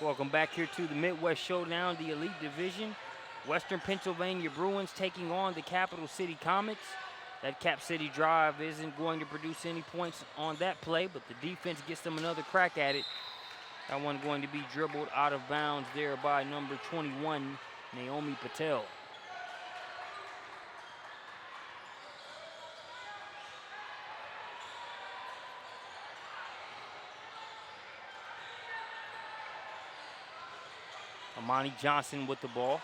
Welcome back here to the Midwest Showdown, the Elite Division. Western Pennsylvania Bruins taking on the Capital City Comets. That Cap City drive isn't going to produce any points on that play, but the defense gets them another crack at it. That one going to be dribbled out of bounds there by number 21, Naomi Patel. Amani Johnson with the ball.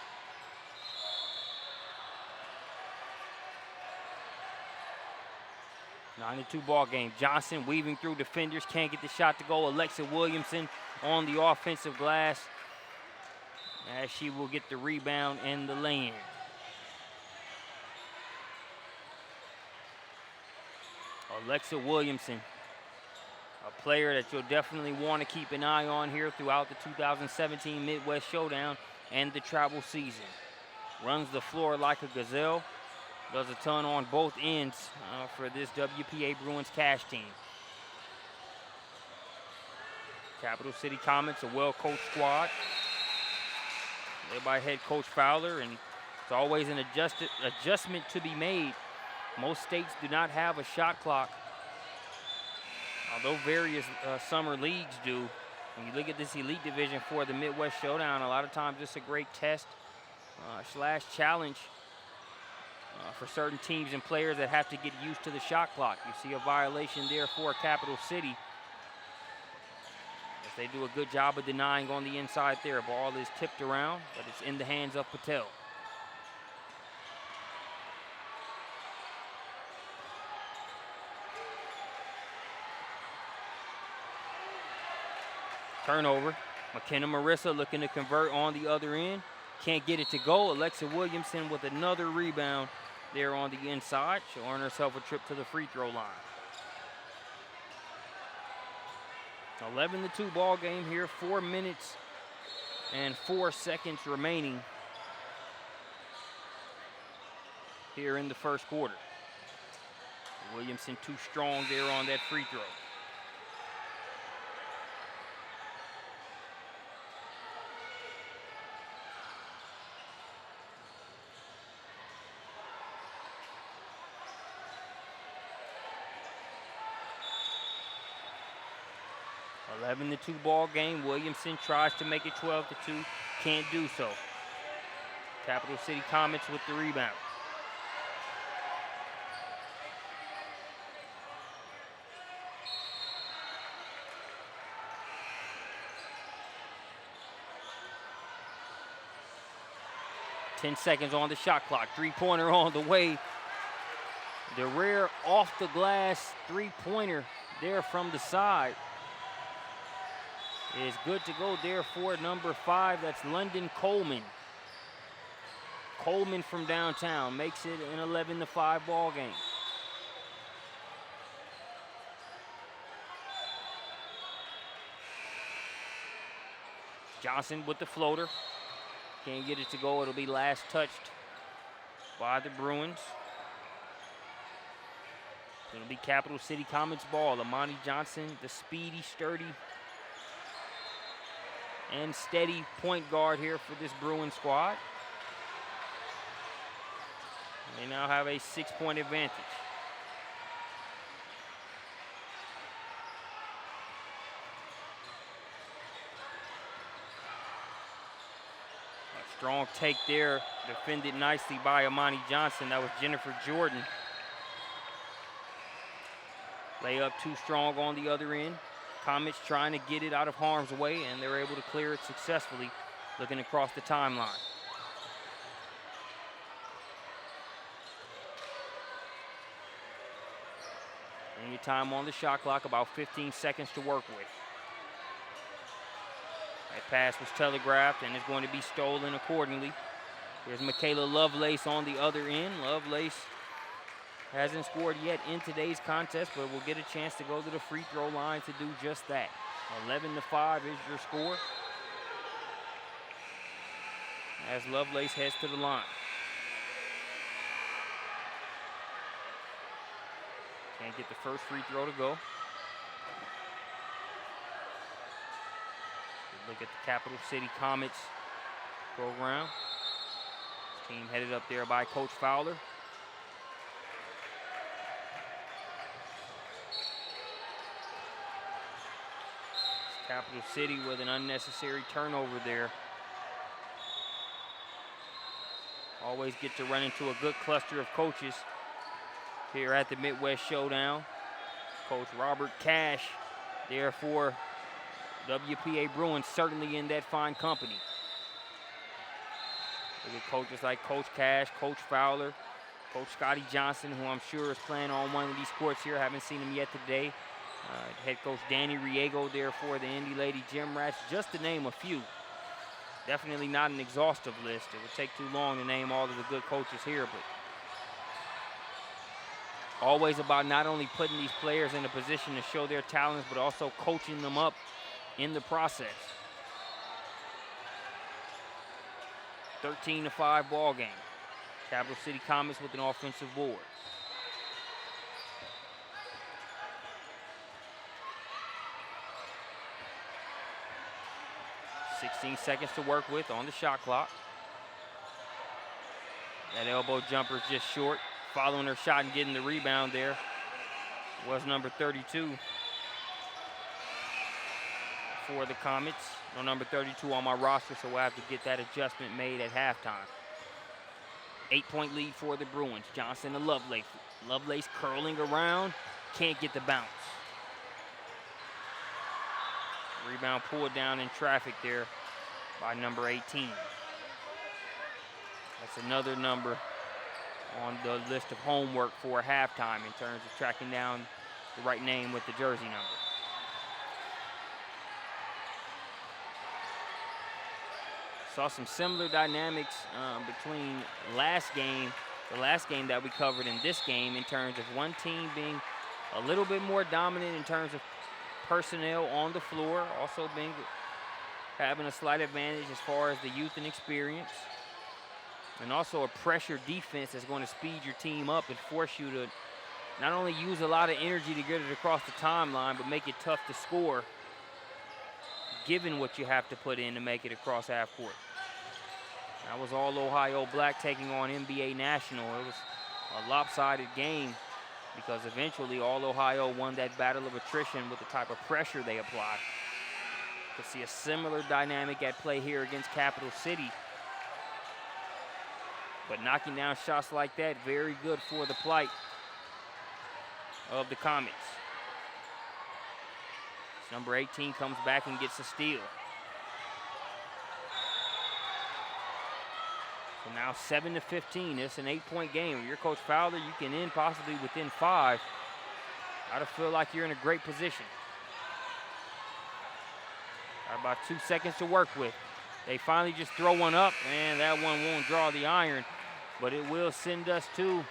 (9-2) ball game. Johnson weaving through defenders, can't get the shot to go. Alexa Williamson on the offensive glass as she will get the rebound and the lay-in. Alexa Williamson, a player that you'll definitely want to keep an eye on here throughout the 2017 Midwest Showdown and the travel season. Runs the floor like a gazelle. Does a ton on both ends for this WPA Bruins cash team. Capital City Comets, a well-coached squad, led by head coach Fowler, and it's always an adjustment to be made. Most states do not have a shot clock, although various summer leagues do. When you look at this Elite Division for the Midwest Showdown, a lot of times it's a great test slash challenge for certain teams and players that have to get used to the shot clock. You see a violation there for Capital City, as they do a good job of denying on the inside there. Ball is tipped around, but it's in the hands of Patel. Turnover. McKenna Marissa looking to convert on the other end. Can't get it to go. Alexa Williamson with another rebound there on the inside. She'll earn herself a trip to the free throw line. 11-2 ball game here. 4 minutes and 4 seconds remaining here in the first quarter. Williamson too strong there on that free throw. The 11-2 ball game. Williamson tries to make it 12-2. Can't do so. Capital City Comets with the rebound. Ten seconds on the shot clock. Three-pointer on the way. The rare off-the-glass three-pointer there from the side is good to go there for number 5. That's London Coleman. Coleman from downtown makes it an 11-5 ball game. Johnson with the floater. Can't get it to go. It'll be last touched by the Bruins. It'll be Capital City Comets ball. Amani Johnson, the speedy, sturdy, and steady point guard here for this Bruins squad. They now have a 6-point advantage. A strong take there, defended nicely by Amani Johnson. That was Jennifer Jordan. Layup too strong on the other end. Comets trying to get it out of harm's way, and they're able to clear it successfully, looking across the timeline. Any time on the shot clock, about 15 seconds to work with. That pass was telegraphed and is going to be stolen accordingly. Here's Michaela Lovelace on the other end. Lovelace hasn't scored yet in today's contest, but will get a chance to go to the free throw line to do just that. 11-5 is your score, as Lovelace heads to the line. Can't get the first free throw to go. Look at the Capital City Comets program. Team headed up there by Coach Fowler. Capital City with an unnecessary turnover there. Always get to run into a good cluster of coaches here at the Midwest Showdown. Coach Robert Cash there for WPA Bruins, certainly in that fine company. Look at coaches like Coach Cash, Coach Fowler, Coach Scotty Johnson, who I'm sure is playing on one of these courts here. Haven't seen him yet today. Head coach Danny Riego there for the Indy Lady Gym Rats, just to name a few. Definitely not an exhaustive list. It would take too long to name all of the good coaches here, but always about not only putting these players in a position to show their talents, but also coaching them up in the process. 13-5 ball game. Capital City Comets with an offensive board. 16 seconds to work with on the shot clock. That elbow jumper is just short. Following her shot and getting the rebound there was number 32 for the Comets. No number 32 on my roster, so we'll have to get that adjustment made at halftime. 8-point lead for the Bruins. Johnson to Lovelace. Lovelace curling around, can't get the bounce. Rebound pulled down in traffic there by number 18. That's another number on the list of homework for halftime in terms of tracking down the right name with the jersey number. Saw some similar dynamics between the last game that we covered in this game, in terms of one team being a little bit more dominant in terms of personnel on the floor, also having a slight advantage as far as the youth and experience, and also a pressure defense that's going to speed your team up and force you to not only use a lot of energy to get it across the timeline, but make it tough to score given what you have to put in to make it across half court. That was all Ohio Black taking on NBA National. It was a lopsided game, because eventually all Ohio won that battle of attrition with the type of pressure they applied. You can see a similar dynamic at play here against Capital City. But knocking down shots like that, very good for the plight of the Comets. Number 18 comes back and gets a steal. So now 7-15. It's an 8-point game. If you're Coach Fowler, you can end possibly within 5. Gotta feel like you're in a great position. Got about 2 seconds to work with. They finally just throw one up, and that one won't draw the iron, but it will send us to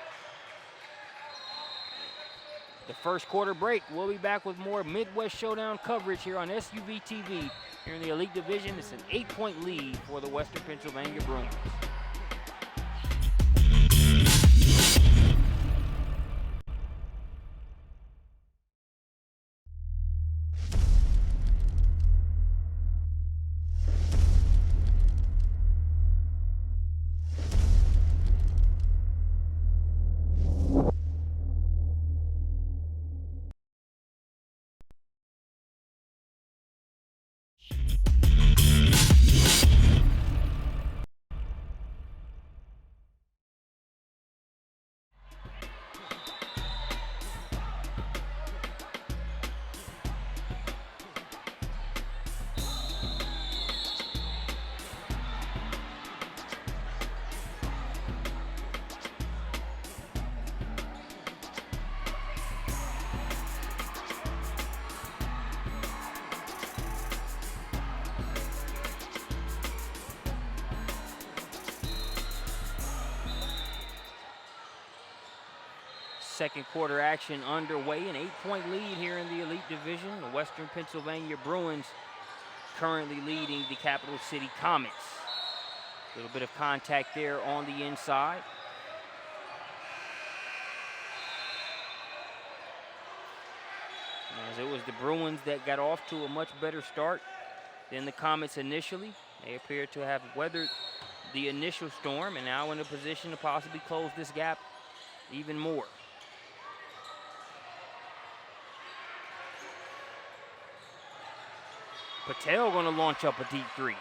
the first quarter break. We'll be back with more Midwest Showdown coverage here on SUV TV. Here in the Elite Division, it's an 8-point lead for the Western Pennsylvania Bruins. Second quarter action underway, an 8-point lead here in the Elite Division. The Western Pennsylvania Bruins currently leading the Capital City Comets. A little bit of contact there on the inside. As it was the Bruins that got off to a much better start than the Comets initially. They appear to have weathered the initial storm and now in a position to possibly close this gap even more. Patel going to launch up a deep three.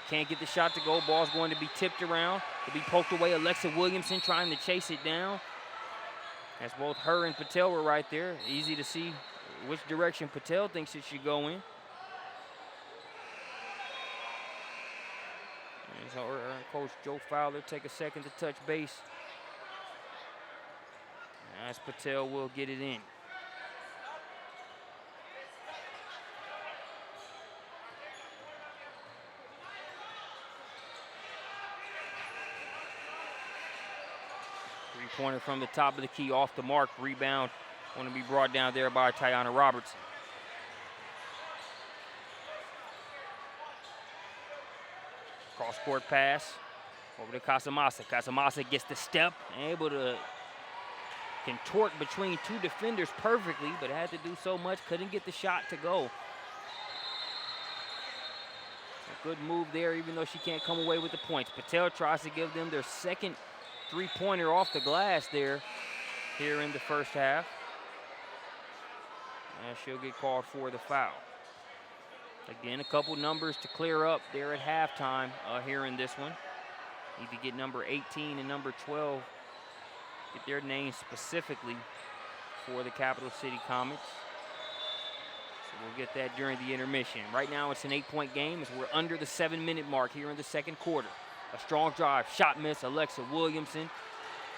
Can't get the shot to go. Ball's going to be tipped around. To be poked away. Alexa Williamson trying to chase it down. As both her and Patel were right there. Easy to see which direction Patel thinks it should go in. And so Coach Joe Fowler take a second to touch base. As Patel will get it in. Three-pointer from the top of the key off the mark. Rebound going to be brought down there by Tiana Robertson. Cross-court pass over to Casamasa. Casamasa gets the step, able to contort between two defenders perfectly, but had to do so much, couldn't get the shot to go. A good move there, even though she can't come away with the points. Patel tries to give them their second three-pointer off the glass there here in the first half. And she'll get called for the foul. Again, a couple numbers to clear up there at halftime here in this one. Need to get number 18 and number 12, get their names specifically for the Capital City Comets. So we'll get that during the intermission. Right now it's an 8-point game as we're under the 7-minute mark here in the second quarter. A strong drive, shot miss, Alexa Williamson.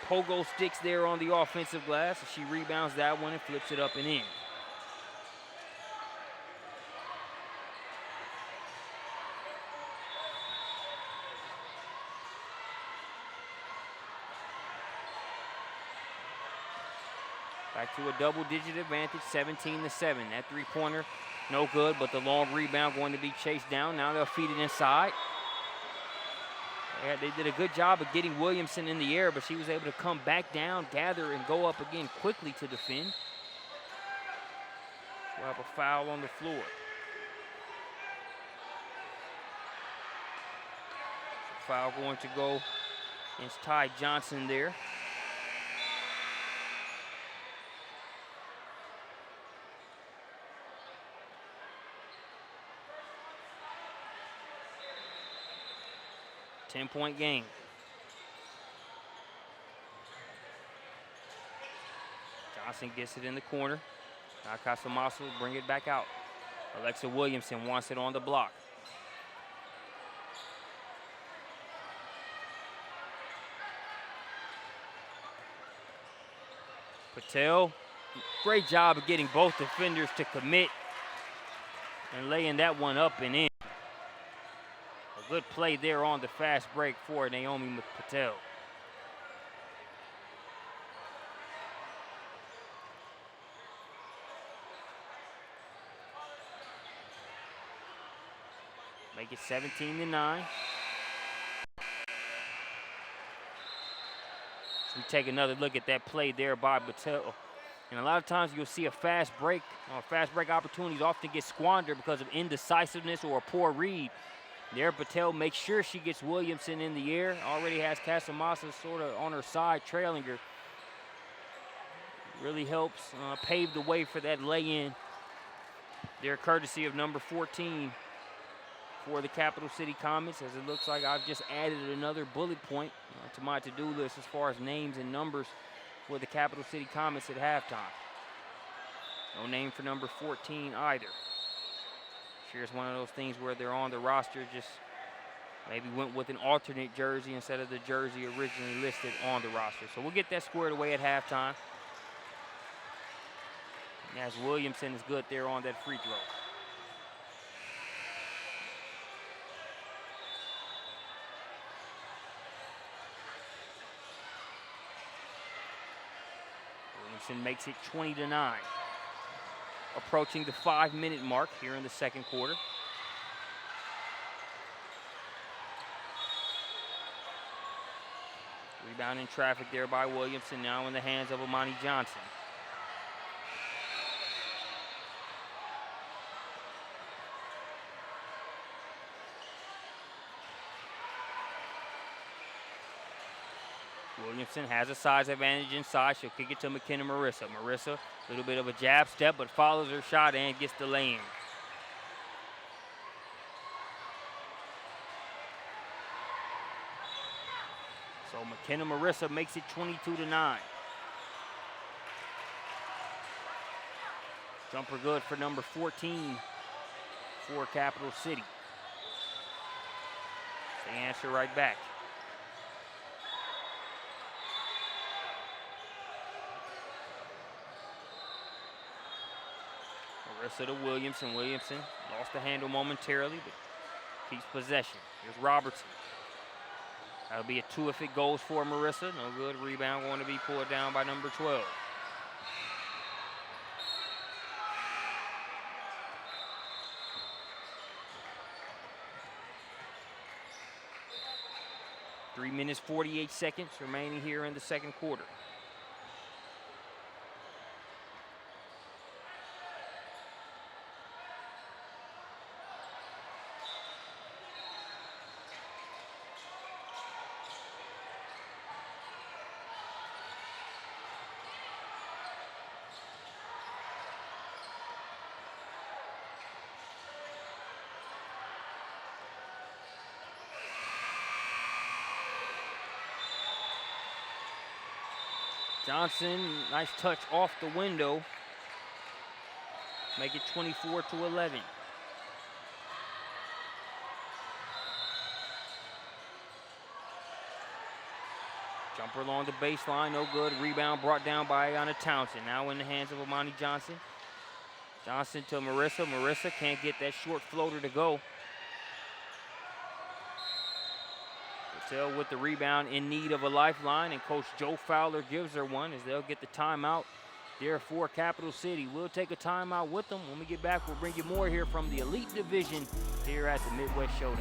Pogo sticks there on the offensive glass. She rebounds that one and flips it up and in. Back to a double-digit advantage, 17-7. That three-pointer, no good, but the long rebound going to be chased down. Now they'll feed it inside. Yeah, they did a good job of getting Williamson in the air, but she was able to come back down, gather, and go up again quickly to defend. We'll have a foul on the floor. Foul going to go against Ty Johnson there. Ten-point game. Johnson gets it in the corner. Now Casamasa will bring it back out. Alexa Williamson wants it on the block. Patel, great job of getting both defenders to commit and laying that one up and in. A good play there on the fast break for Naomi Patel. Make it 17-9. So we take another look at that play there by Patel. And a lot of times you'll see a fast break opportunities often get squandered because of indecisiveness or a poor read. There, Patel makes sure she gets Williamson in the air. Already has Casamasa sort of on her side, trailing her. Really helps pave the way for that lay-in. There, courtesy of number 14 for the Capital City Comets, as it looks like I've just added another bullet point to my to-do list as far as names and numbers for the Capital City Comets at halftime. No name for number 14 either. Sure, it's one of those things where they're on the roster, just maybe went with an alternate jersey instead of the jersey originally listed on the roster. So we'll get that squared away at halftime. And as Williamson is good there on that free throw. Williamson makes it 20-9. Approaching the 5-minute mark here in the second quarter. Rebound in traffic there by Williamson, now in the hands of Amani Johnson. Williamson has a size advantage inside. She'll kick it to McKenna Marissa. Marissa, a little bit of a jab step, but follows her shot and gets the lay-in. So McKenna Marissa makes it 22-9. Jumper good for number 14 for Capital City. They answer right back. Marissa to Williamson. Williamson lost the handle momentarily, but keeps possession. Here's Robertson. That'll be a 2 if it goes for Marissa. No good. Rebound going to be pulled down by number 12. Three minutes, 48 seconds remaining here in the second quarter. Johnson, nice touch off the window. Make it 24-11. Jumper along the baseline, no good. Rebound brought down by Ayanna Townsend. Now in the hands of Amani Johnson. Johnson to Marissa. Marissa can't get that short floater to go. Patel with the rebound, in need of a lifeline, and Coach Joe Fowler gives her one as they'll get the timeout there for Capital City. We'll take a timeout with them. When we get back, we'll bring you more here from the Elite Division here at the Midwest Showdown.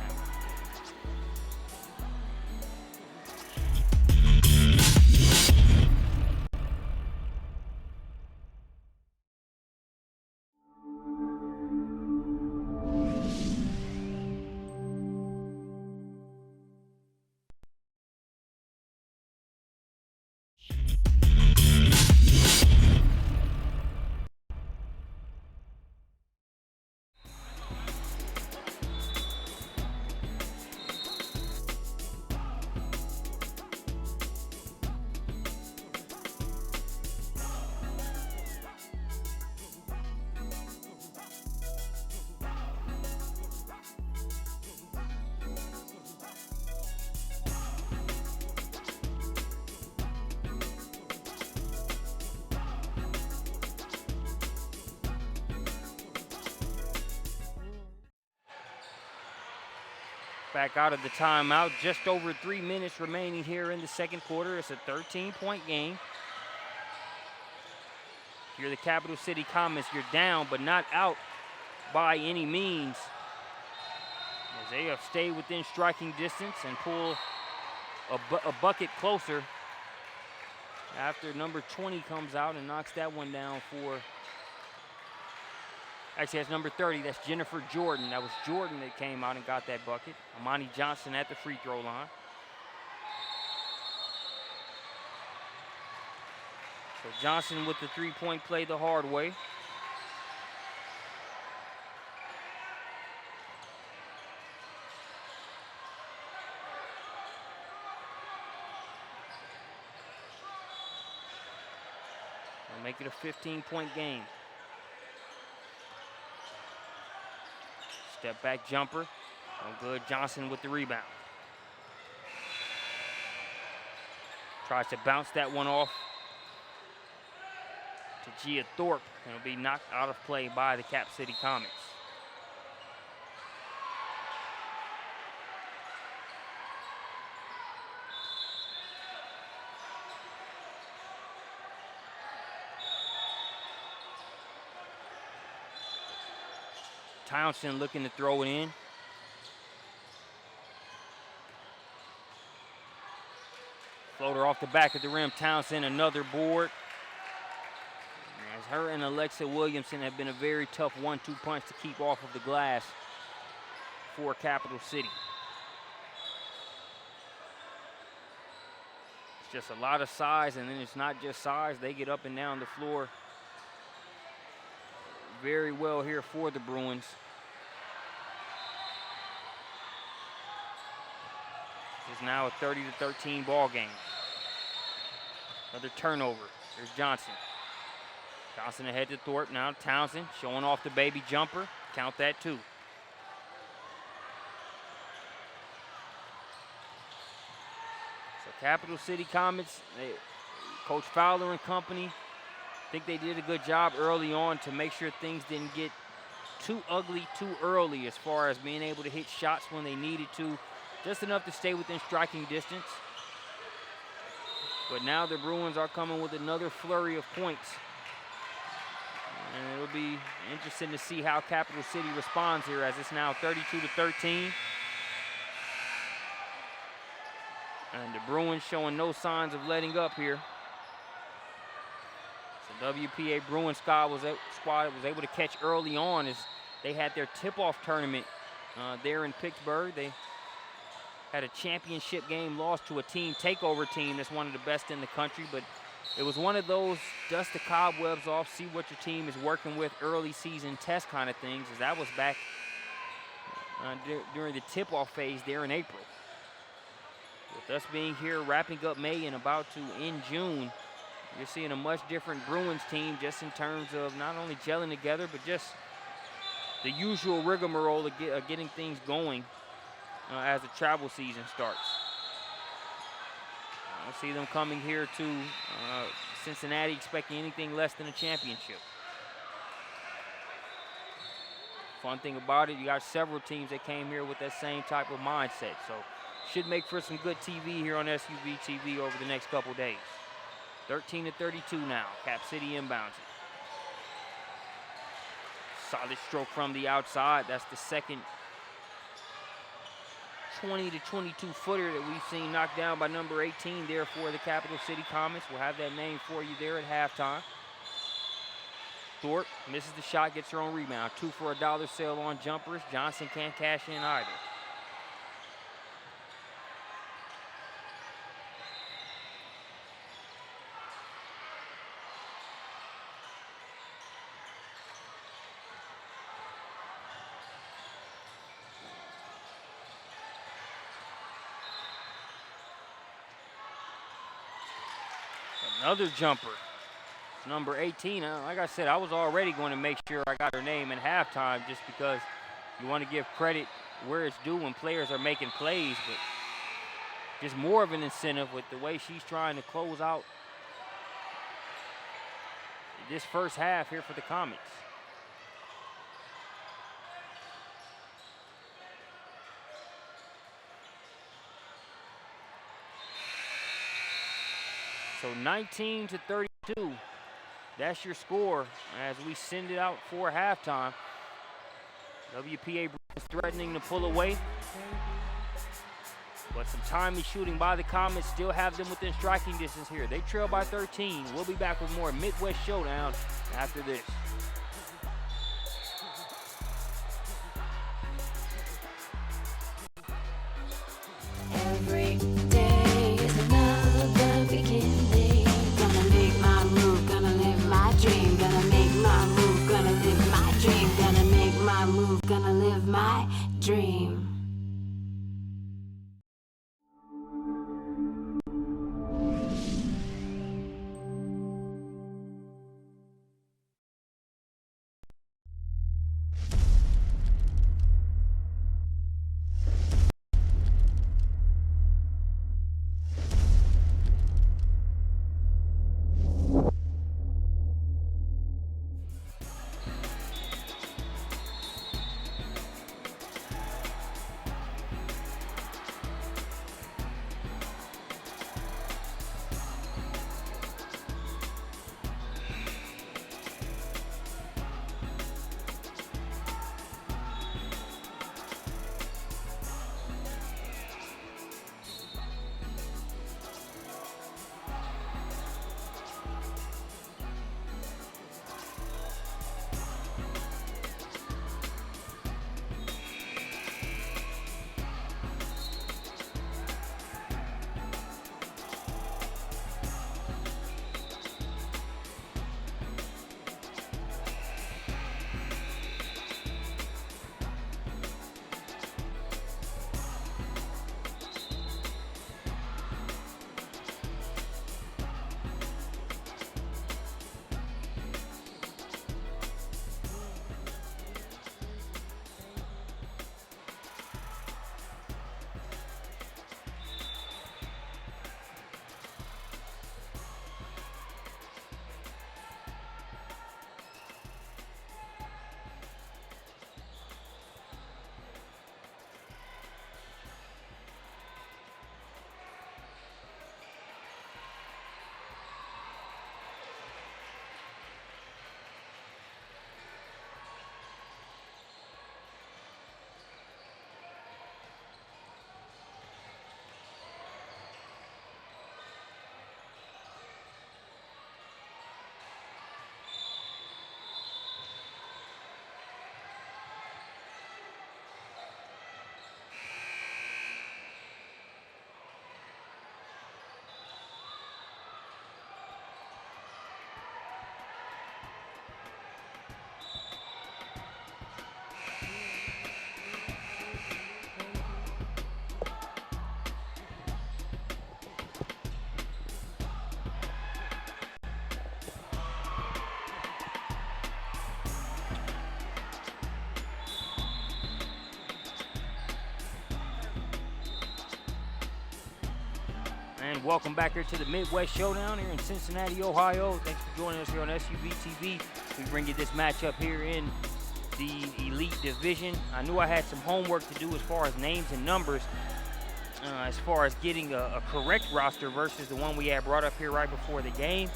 Back out of the timeout. Just over 3 minutes remaining here in the second quarter. It's a 13-point game. If you're the Capital City Comets, you're down, but not out by any means, as they have stayed within striking distance and pull a bucket closer after number 20 comes out and knocks that one down for... Actually, that's number 30. That's Jennifer Jordan. That was Jordan that came out and got that bucket. Amani Johnson at the free throw line. So Johnson with the three-point play the hard way. They'll make it a 15-point game. Step back jumper, no good. Johnson with the rebound. Tries to bounce that one off to Gia Thorpe, and it'll be knocked out of play by the Cap City Comets. Townsend looking to throw it in. Floater off the back of the rim. Townsend, another board. As her and Alexa Williamson have been a very tough 1-2 punch to keep off of the glass for Capital City. just a lot of size, and then it's not just size. They get up and down the floor very well here for the Bruins. This is now a 30-13 ball game. Another turnover. Here's Johnson. Johnson ahead to Thorpe. Now Townsend showing off the baby jumper. Count that too. So Capital City Comets, Coach Fowler and company, I think they did a good job early on to make sure things didn't get too ugly too early as far as being able to hit shots when they needed to, just enough to stay within striking distance. But now the Bruins are coming with another flurry of points. And it'll be interesting to see how Capital City responds here, as it's now 32-13. And the Bruins showing no signs of letting up here. So WPA Bruins squad was able to catch early on as they had their tip-off tournament there in Pittsburgh. They had a championship game, lost to a team takeover team that's one of the best in the country, but it was one of those dust the cobwebs off, see what your team is working with, early season test kind of things, as that was back during the tip-off phase there in April. With us being here, wrapping up May and about to end June, you're seeing a much different Bruins team just in terms of not only gelling together, but just the usual rigmarole of getting things going as the travel season starts. I see them coming here to Cincinnati expecting anything less than a championship. Fun thing about it, you got several teams that came here with that same type of mindset. So should make for some good TV here on SUV TV over the next couple days. 13-32 now. Cap City inbounds it. Solid stroke from the outside. That's the second 20-22 footer that we've seen knocked down by number 18 there for the Capital City Comets. We'll have that name for you there at halftime. Thorpe misses the shot, gets her own rebound. 2 for $1 sale on jumpers. Johnson can't cash in either. Another jumper. It's number 18. Like I said, I was already going to make sure I got her name at halftime just because you want to give credit where it's due when players are making plays, but just more of an incentive with the way she's trying to close out this first half here for the Comets. So 19-32, that's your score as we send it out for halftime. WPA Bruins threatening to pull away, but some timely shooting by the Comets still have them within striking distance here. They trail by 13. We'll be back with more Midwest Showdown after this. Every day is another beginning. Gonna make my move, gonna live my dream. Gonna make my move, gonna live my dream. Gonna make my move, gonna live my dream. And welcome back here to the Midwest Showdown here in Cincinnati, Ohio. Thanks for joining us here on SUV TV. We bring you this matchup here in the Elite Division. I knew I had some homework to do as far as names and numbers, as far as getting a correct roster versus the one we had brought up here right before the game.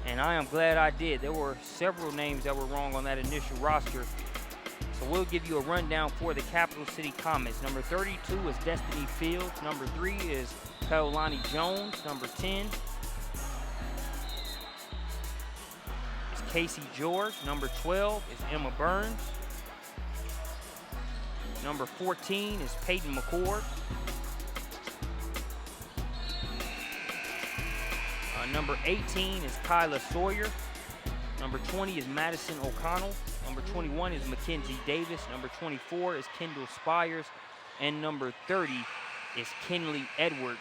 And I am glad I did. There were several names that were wrong on that initial roster. So we'll give you a rundown for the Capital City Comets. Number 32 is Destiny Fields. Number 3 is Kaolani Jones. Number 10 is Casey George. Number 12 is Emma Burns. Number 14 is Peyton McCord. Number 18 is Kyla Sawyer. Number 20 is Madison O'Connell. Number 21 is Mackenzie Davis. Number 24 is Kendall Spires. And number 30 is Kenley Edwards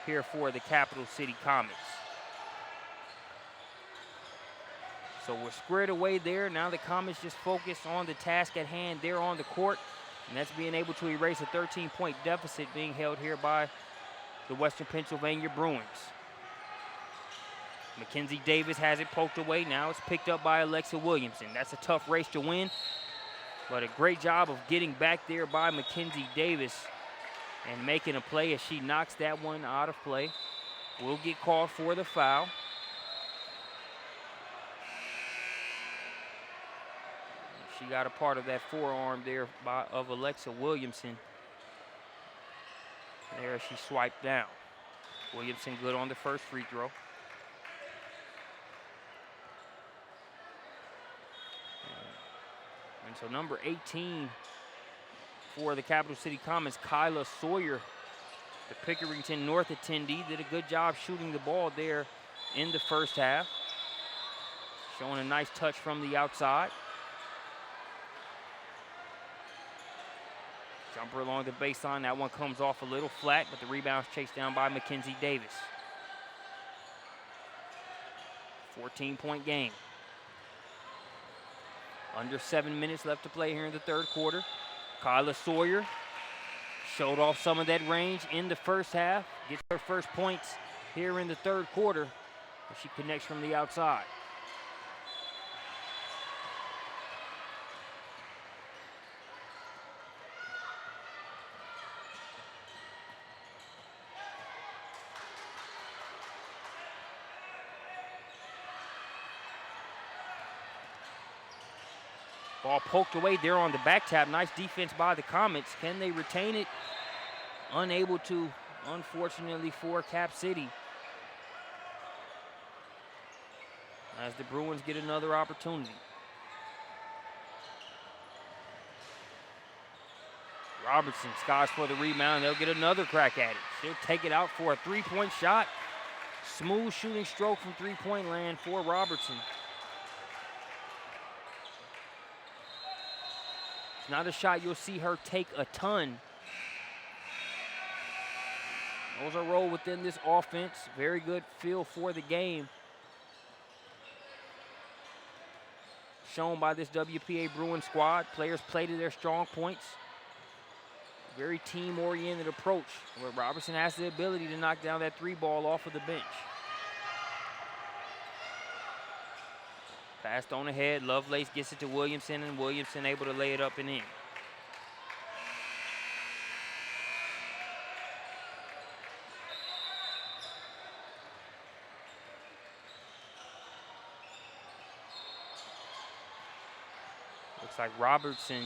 here for the Capital City Comets. So we're squared away there. Now the Comets just focus on the task at hand there on the court. And that's being able to erase a 13-point deficit being held here by the Western Pennsylvania Bruins. Mackenzie Davis has it poked away. Now it's picked up by Alexa Williamson. That's a tough race to win, but a great job of getting back there by Mackenzie Davis and making a play as she knocks that one out of play. Will get called for the foul. She got a part of that forearm there of Alexa Williamson. There she swiped down. Williamson good on the first free throw. And so number 18 for the Capital City Comets, Kyla Sawyer, the Pickerington North attendee, did a good job shooting the ball there in the first half. Showing a nice touch from the outside. Jumper along the baseline. That one comes off a little flat, but the rebound's chased down by Mackenzie Davis. 14-point game. Under 7 minutes left to play here in the third quarter. Kyla Sawyer showed off some of that range in the first half. Gets her first points here in the third quarter as she connects from the outside. Ball poked away there on the back tap. Nice defense by the Comets. Can they retain it? Unable to, unfortunately, for Cap City. As the Bruins get another opportunity. Robertson skies for the rebound. They'll get another crack at it. She'll take it out for a three-point shot. Smooth shooting stroke from three-point land for Robertson. Not a shot you'll see her take a ton. Knows her role within this offense. Very good feel for the game. Shown by this WPA Bruins squad. Players play to their strong points. Very team-oriented approach where Robertson has the ability to knock down that three ball off of the bench. Passed on ahead, Lovelace gets it to Williamson, and Williamson able to lay it up and in. Looks like Robertson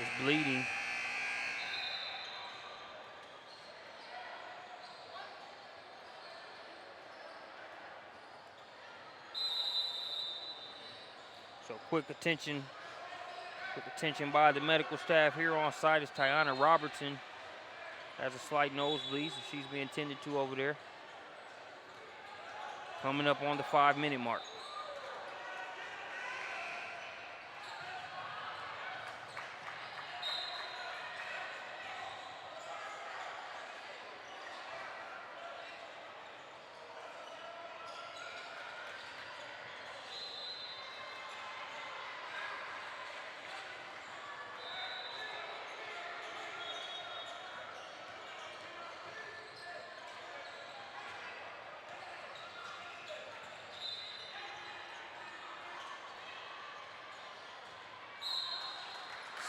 is bleeding. So quick attention by the medical staff here on site as Tiana Robertson has a slight nosebleed, so she's being tended to over there. Coming up on the 5-minute mark.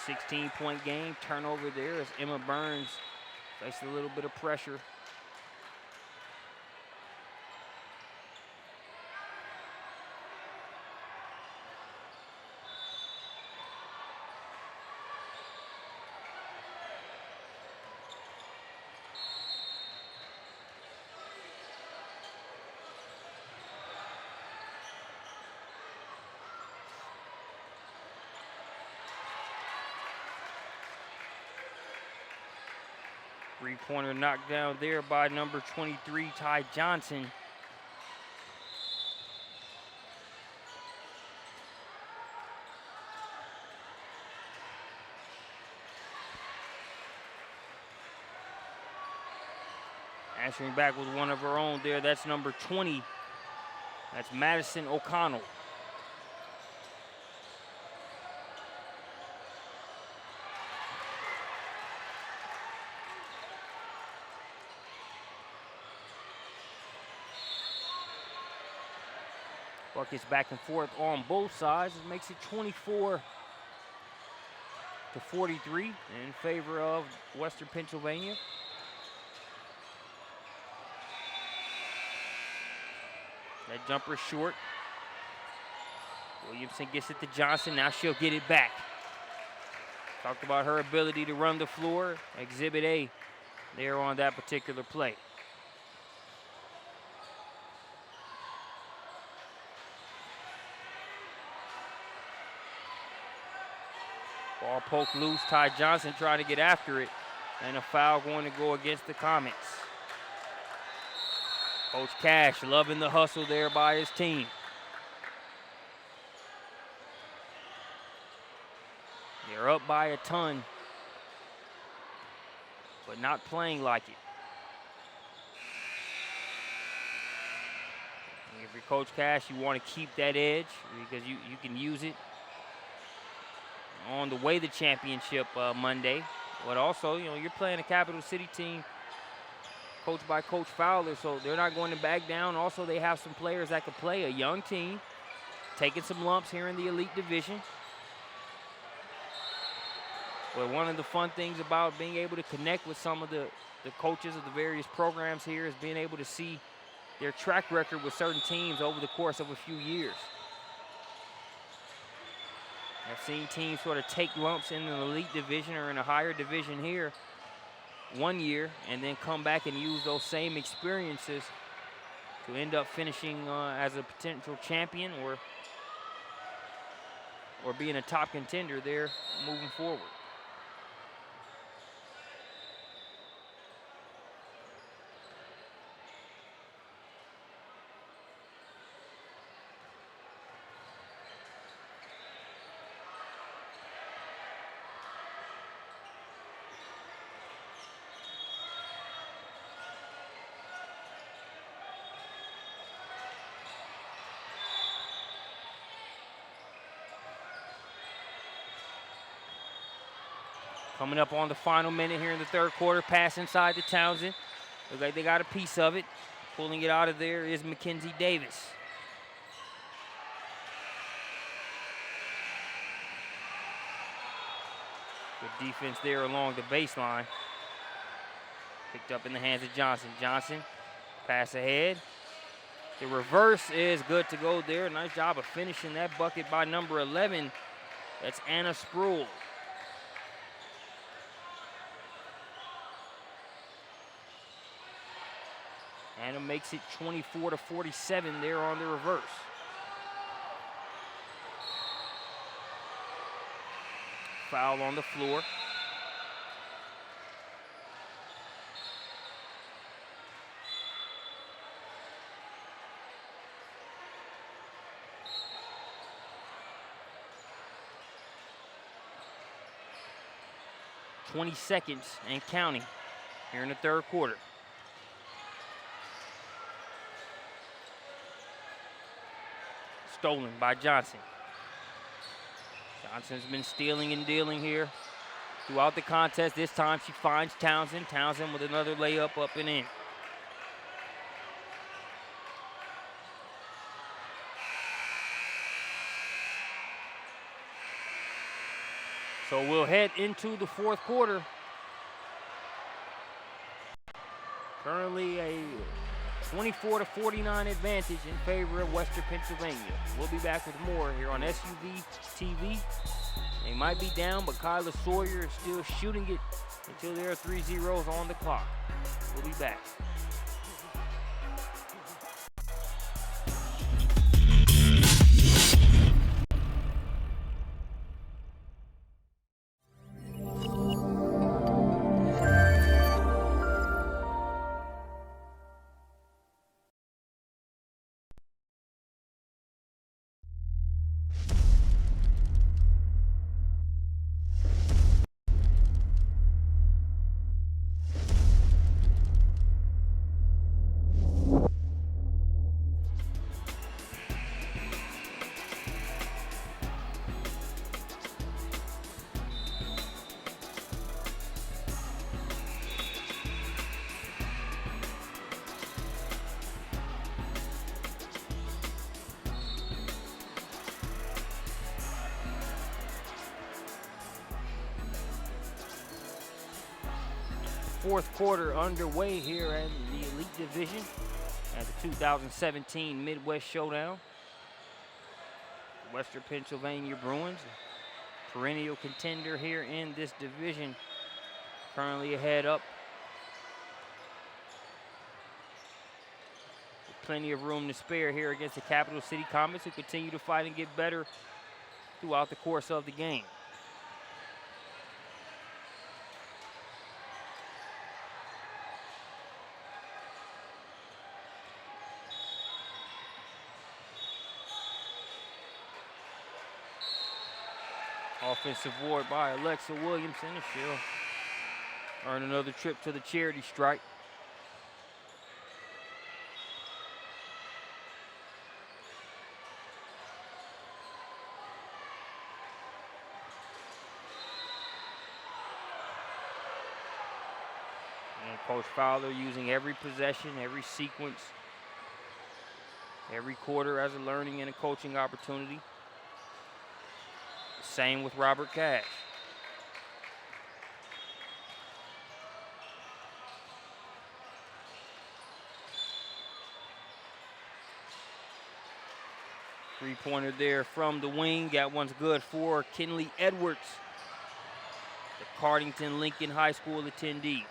16-point game. Turnover there as Emma Burns faced a little bit of pressure. Three-pointer knocked down there by number 23, Ty Johnson. Answering back with one of her own there, that's number 20. That's Madison O'Connell. Buckets back and forth on both sides. It makes it 24-43 in favor of Western Pennsylvania. That jumper short. Williamson gets it to Johnson. Now she'll get it back. Talked about her ability to run the floor. Exhibit A there on that particular play. Ball poked loose. Ty Johnson trying to get after it. And a foul going to go against the Comets. Coach Cash loving the hustle there by his team. They're up by a ton, but not playing like it. And if you're Coach Cash, you want to keep that edge because you can use it on the way to championship Monday. But also, you know, you're playing a Capital City team coached by Coach Fowler, so they're not going to back down. Also, they have some players that can play, a young team, taking some lumps here in the Elite Division. But one of the fun things about being able to connect with some of the coaches of the various programs here is being able to see their track record with certain teams over the course of a few years. I've seen teams sort of take lumps in an Elite Division or in a higher division here one year and then come back and use those same experiences to end up finishing as a potential champion or being a top contender there moving forward. Coming up on the final minute here in the third quarter, pass inside to Townsend. Looks like they got a piece of it. Pulling it out of there is Mackenzie Davis. Good defense there along the baseline. Picked up in the hands of Johnson. Johnson, pass ahead. The reverse is good to go there. Nice job of finishing that bucket by number 11. That's Anna Spruill. And it makes it 24-47 there on the reverse. Foul on the floor. .20 seconds and counting here in the third quarter. Stolen by Johnson. Johnson's been stealing and dealing here throughout the contest. This time she finds Townsend. Townsend with another layup up and in. So we'll head into the fourth quarter. Currently a 24-49 advantage in favor of Western Pennsylvania. We'll be back with more here on SUV TV. They might be down, but Kyla Sawyer is still shooting it until there are 3 zeros on the clock. We'll be back. Fourth quarter underway here in the Elite Division at the 2017 Midwest Showdown. Western Pennsylvania Bruins, perennial contender here in this division, currently ahead up. With plenty of room to spare here against the Capital City Comets, who continue to fight and get better throughout the course of the game. Offensive board by Alexa Williamson, and she'll earn another trip to the charity stripe. And Coach Fowler using every possession, every sequence, every quarter as a learning and a coaching opportunity. Same with Robert Cash. Three-pointer there from the wing. That one's good for Kinley Edwards, the Cardington Lincoln High School attendee.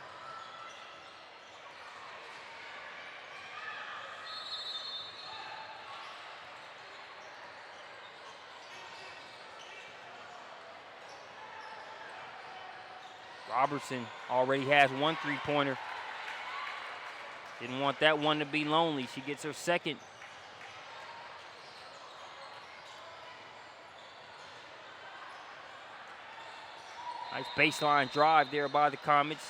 Robertson already has one three-pointer. Didn't want that one to be lonely. She gets her second. Nice baseline drive there by the Comets.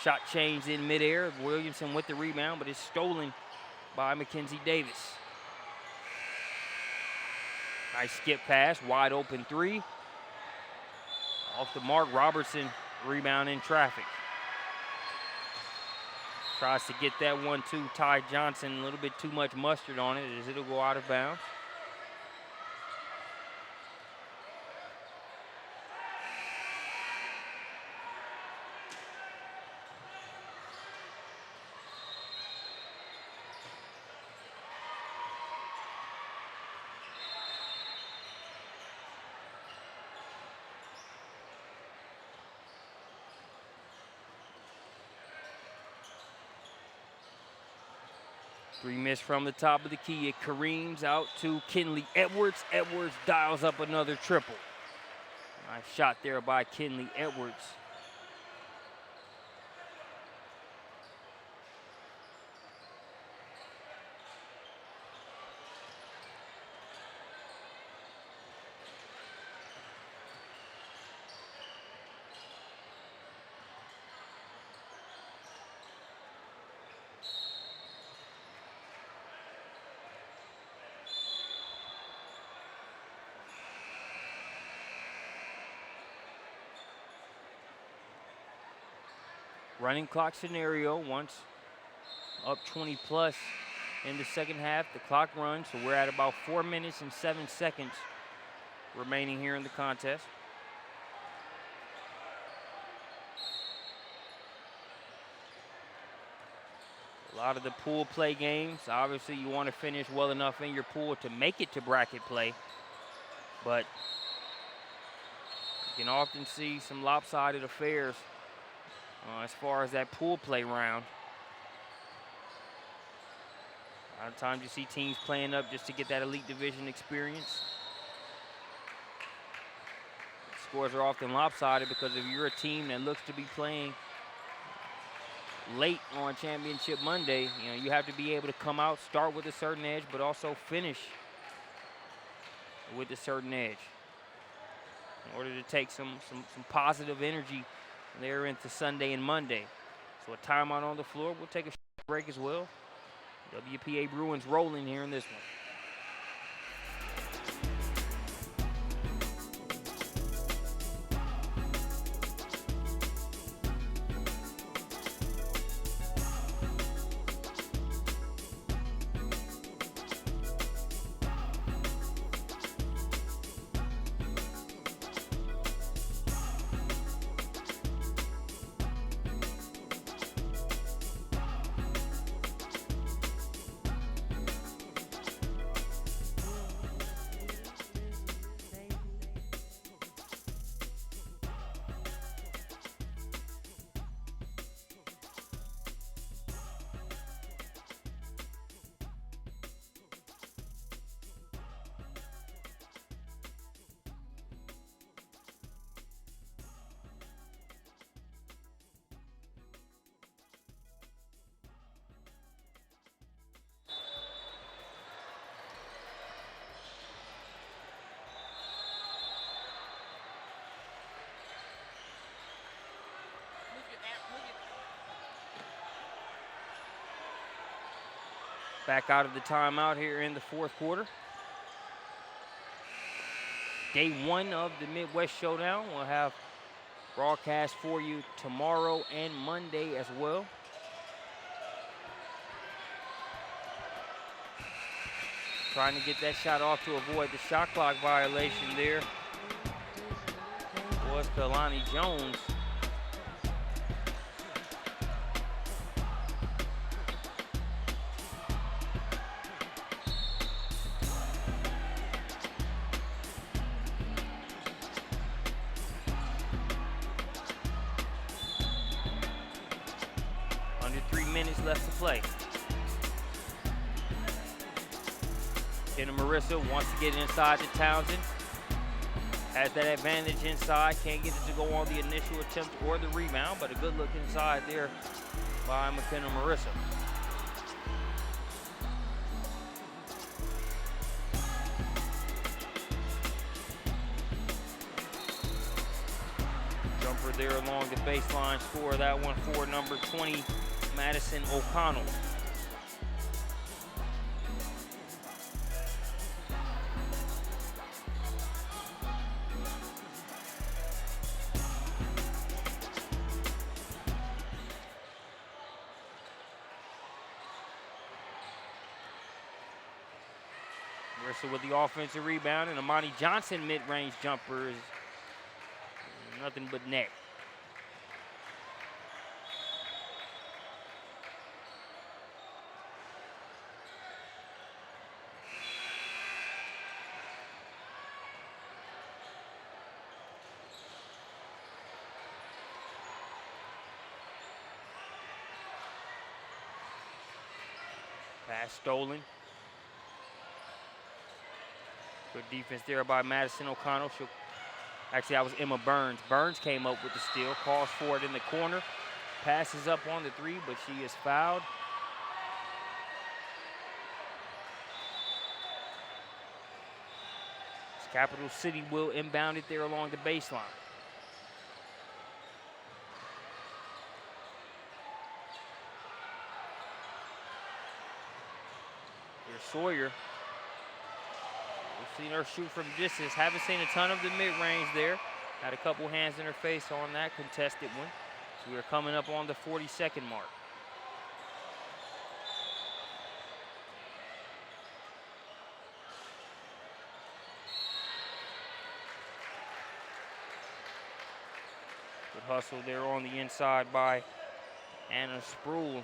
Shot changed in midair. Williamson with the rebound, but it's stolen by Mackenzie Davis. Nice skip pass, wide open three. Off the mark, Robertson. Rebound in traffic. Tries to get that one to Ty Johnson. A little bit too much mustard on it as it'll go out of bounds. Three miss from the top of the key. It careens out to Kinley Edwards. Edwards dials up another triple. Nice shot there by Kinley Edwards. Running clock scenario, once up 20 plus in the second half, the clock runs, so we're at about 4 minutes and 7 seconds remaining here in the contest. A lot of the pool play games, obviously you want to finish well enough in your pool to make it to bracket play, but you can often see some lopsided affairs as far as that pool play round. A lot of times you see teams playing up just to get that elite division experience. Scores are often lopsided because if you're a team that looks to be playing late on Championship Monday, you have to be able to come out, start with a certain edge, but also finish with a certain edge in order to take some positive energy there into Sunday and Monday. So a timeout on the floor. We'll take a break as well. WPA Bruins rolling here in this one. Back out of the timeout here in the fourth quarter. Day one of the Midwest Showdown. We'll have broadcast for you tomorrow and Monday as well. Trying to get that shot off to avoid the shot clock violation there was Kalani Jones. Under 3 minutes left to play. Kenna Marissa wants to get inside to Townsend. Has that advantage inside. Can't get it to go on the initial attempt or the rebound, but a good look inside there by McKenna Marissa. Jumper there along the baseline. Score that one for number 20, Madison O'Connell. Marissa with the offensive rebound, and Amani Johnson mid-range jumper is nothing but net. Pass stolen. Good defense there by Madison O'Connell. Actually, that was Emma Burns. Burns came up with the steal, calls for it in the corner. Passes up on the three, but she is fouled. Capital City will inbound it there along the baseline. Here's Sawyer. We've seen her shoot from distance. Haven't seen a ton of the mid-range there. Had a couple hands in her face on that contested one. So we are coming up on the 40-second mark. Good hustle there on the inside by Anna Sproul.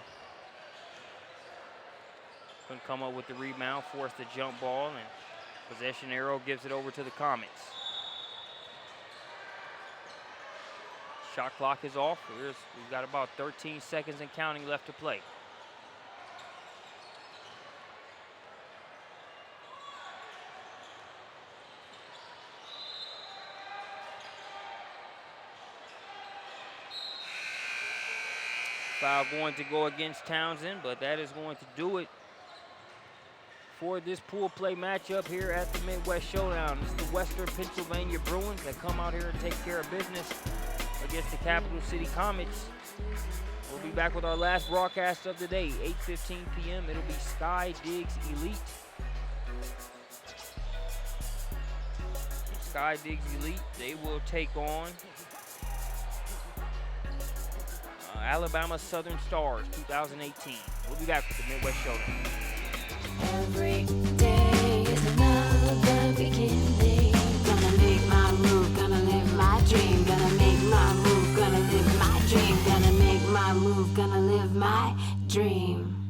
Couldn't come up with the rebound, forced the jump ball, and possession arrow gives it over to the Comets. Shot clock is off. We've got about 13 seconds and counting left to play. Foul going to go against Townsend, but that is going to do it for this pool play matchup here at the Midwest Showdown. It's the Western Pennsylvania Bruins that come out here and take care of business against the Capital City Comets. We'll be back with our last broadcast of the day, 8:15 p.m. It'll be Sky Diggs Elite. Sky Diggs Elite, they will take on Alabama Southern Stars 2018. We'll be back with the Midwest Showdown. Every day is another beginning. Gonna make my move, gonna live my dream. Gonna make my move, gonna live my dream. Gonna make my move, gonna live my dream.